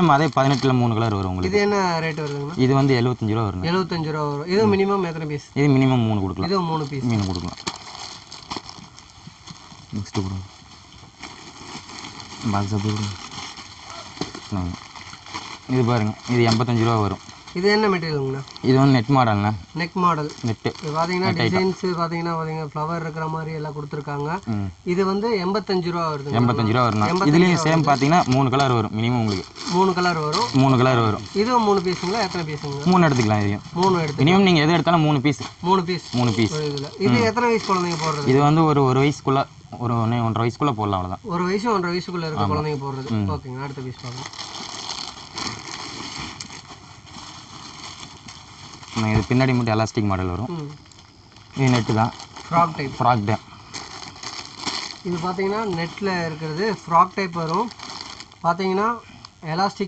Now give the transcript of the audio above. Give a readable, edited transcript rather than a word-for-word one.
Same அதே 18ல் 3 colour வரும் உங்களுக்கு. இது என்ன ரேட் வருதுங்கண்ணா? இது வந்து 75 ரூபா வருங்க. 75 ரூபா வரும். இது மினிமம் எத்தனை பீஸ்? இது மினிமம் 3 கொடுக்கலாம். இது 3 பீஸ் மீன் கொடுக்கலாம். நெக்ஸ்ட் கொடுங்க. பாக்ஸ் அப்படி கொடுங்க. இது பாருங்க, இது 85 ரூபா வரும். இது என்ன மெட்டீரியலுங்கண்ணா? இது வந்து நெட் மாடல்ண்ணா. Neck model. நெட்டு இது பார்த்தீங்கன்னா டிசைன்ஸ் பார்த்தீங்கன்னா ஃப்ளவர் இருக்கிற மாதிரி எல்லாம் கொடுத்துருக்காங்க. இது வந்து 85 ரூபா வருது. 85 ரூபா வரும். இதுலேயும் சேம் பார்த்தீங்கன்னா 3 கலர் வரும் மினிமம் உங்களுக்கு. 3 கலர் வரும். 3 கலர் வரும். இது 3 பீஸுங்களா? எத்தனை பீஸுங்க? 3 எடுத்துக்கலாம். இதையும் 3 எடுத்து மினிமம் நீங்கள் எது எடுத்தாலும் 3 பீஸ். 3 பீஸ். 3 பீஸ். இது எத்தனை வயசு குழந்தைங்க போடுறது? இது வந்து ஒரு வயசுக்குள்ள, ஒரு 1.5 வயசுக்குள்ள போடலாம். அவ்வளோதான். ஒரு வயசு 1.5 வயசுக்குள்ள இருக்க குழந்தைங்க போடுறது. ஓகேங்க, அடுத்த பீஸ் பார்க்கலாம். இது பின்னாடி மட்டும் எலாஸ்டிக் மாடல் வரும். இது நெட்டு தான். Frock type. ஃப்ராக் தான். இது பார்த்தீங்கன்னா நெட்டில் இருக்கிறது ஃப்ராக் டைப் வரும். பார்த்தீங்கன்னா எலாஸ்டிக்